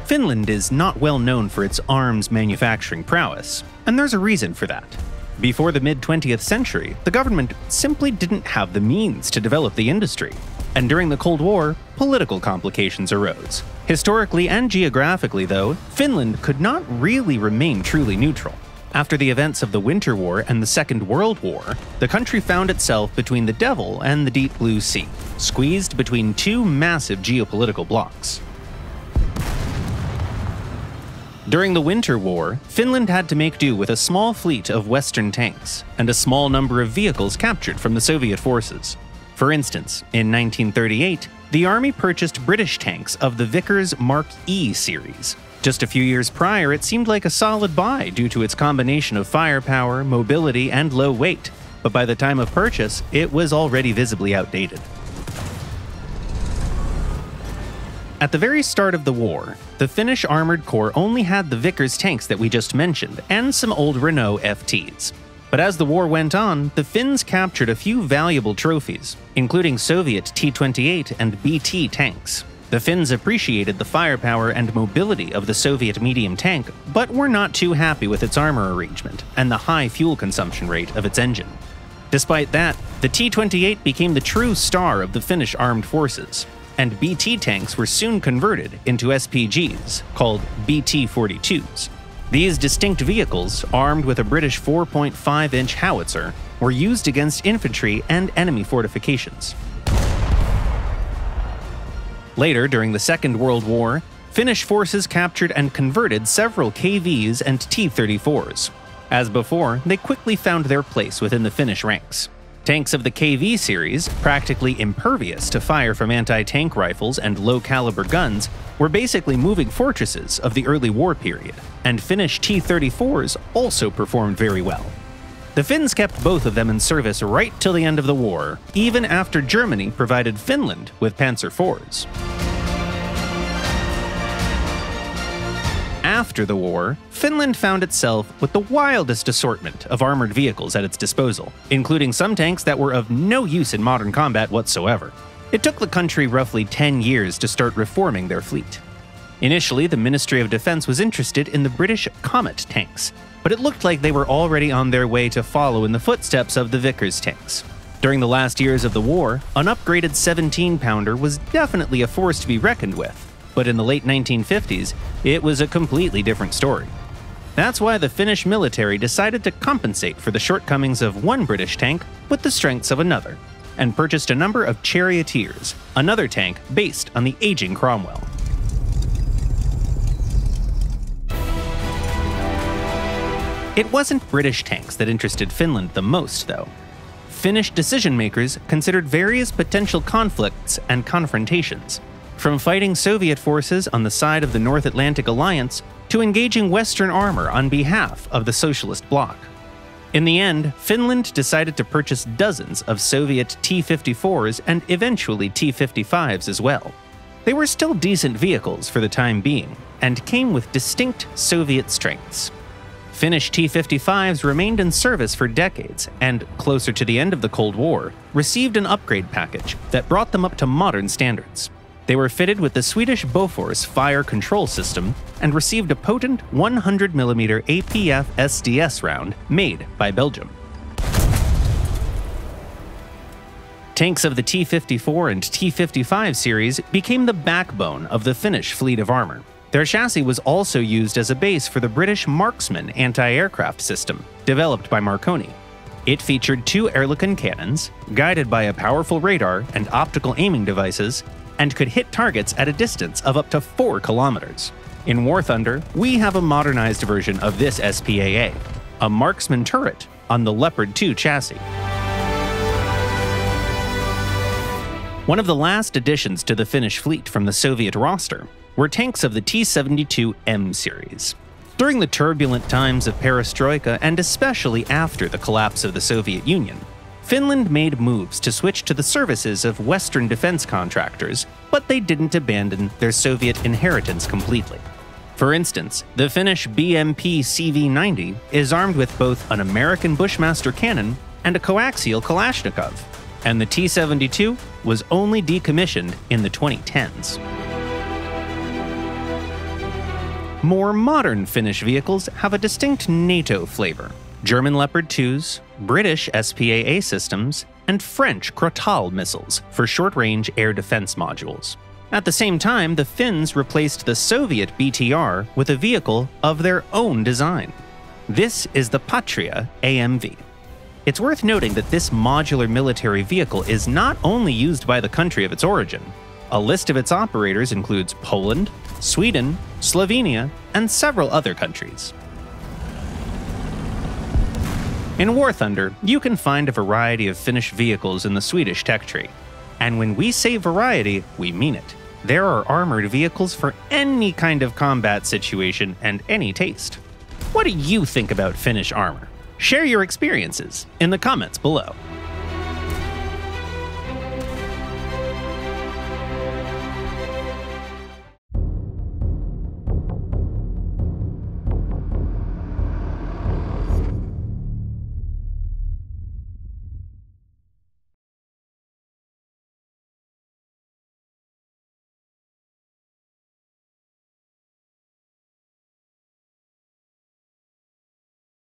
Finland is not well known for its arms manufacturing prowess, and there's a reason for that. Before the mid-20th century, the government simply didn't have the means to develop the industry. And during the Cold War, political complications arose. Historically and geographically, though, Finland could not really remain truly neutral. After the events of the Winter War and the Second World War, the country found itself between the Devil and the Deep Blue Sea, squeezed between two massive geopolitical blocs. During the Winter War, Finland had to make do with a small fleet of Western tanks and a small number of vehicles captured from the Soviet forces. For instance, in 1938, the army purchased British tanks of the Vickers Mark E series. Just a few years prior, it seemed like a solid buy due to its combination of firepower, mobility, and low weight, but by the time of purchase, it was already visibly outdated. At the very start of the war, the Finnish Armored Corps only had the Vickers tanks that we just mentioned and some old Renault FTs. But as the war went on, the Finns captured a few valuable trophies, including Soviet T-28 and BT tanks. The Finns appreciated the firepower and mobility of the Soviet medium tank, but were not too happy with its armor arrangement and the high fuel consumption rate of its engine. Despite that, the T-28 became the true star of the Finnish armed forces, and BT tanks were soon converted into SPGs, called BT-42s. These distinct vehicles, armed with a British 4.5-inch howitzer, were used against infantry and enemy fortifications. Later, during the Second World War, Finnish forces captured and converted several KVs and T-34s. As before, they quickly found their place within the Finnish ranks. Tanks of the KV series, practically impervious to fire from anti-tank rifles and low-caliber guns, were basically moving fortresses of the early war period, and Finnish T-34s also performed very well. The Finns kept both of them in service right till the end of the war, even after Germany provided Finland with Panzer IVs. After the war, Finland found itself with the wildest assortment of armored vehicles at its disposal, including some tanks that were of no use in modern combat whatsoever. It took the country roughly 10 years to start reforming their fleet. Initially, the Ministry of Defense was interested in the British Comet tanks, but it looked like they were already on their way to follow in the footsteps of the Vickers tanks. During the last years of the war, an upgraded 17-pounder was definitely a force to be reckoned with, but in the late 1950s, it was a completely different story. That's why the Finnish military decided to compensate for the shortcomings of one British tank with the strengths of another, and purchased a number of charioteers, another tank based on the aging Cromwell. It wasn't British tanks that interested Finland the most, though. Finnish decision-makers considered various potential conflicts and confrontations, from fighting Soviet forces on the side of the North Atlantic Alliance to engaging Western armor on behalf of the Socialist Bloc. In the end, Finland decided to purchase dozens of Soviet T-54s and eventually T-55s as well. They were still decent vehicles for the time being, and came with distinct Soviet strengths. Finnish T-55s remained in service for decades and, closer to the end of the Cold War, received an upgrade package that brought them up to modern standards. They were fitted with the Swedish Bofors fire control system and received a potent 100mm APF SDS round made by Belgium. Tanks of the T-54 and T-55 series became the backbone of the Finnish fleet of armor. Their chassis was also used as a base for the British Marksman anti-aircraft system, developed by Marconi. It featured two Ehrlichen cannons, guided by a powerful radar and optical aiming devices, and could hit targets at a distance of up to 4 kilometers. In War Thunder, we have a modernized version of this SPAA, a Marksman turret on the Leopard 2 chassis. One of the last additions to the Finnish fleet from the Soviet roster were tanks of the T-72M series. During the turbulent times of perestroika, and especially after the collapse of the Soviet Union, Finland made moves to switch to the services of Western defense contractors, but they didn't abandon their Soviet inheritance completely. For instance, the Finnish BMP CV-90 is armed with both an American Bushmaster cannon and a coaxial Kalashnikov, and the T-72 was only decommissioned in the 2010s. More modern Finnish vehicles have a distinct NATO flavor: German Leopard 2s, British SPAA systems, and French Crotale missiles for short-range air defense modules. At the same time, the Finns replaced the Soviet BTR with a vehicle of their own design. This is the Patria AMV. It's worth noting that this modular military vehicle is not only used by the country of its origin. A list of its operators includes Poland, Sweden, Slovenia, and several other countries. In War Thunder, you can find a variety of Finnish vehicles in the Swedish tech tree. And when we say variety, we mean it. There are armored vehicles for any kind of combat situation and any taste. What do you think about Finnish armor? Share your experiences in the comments below.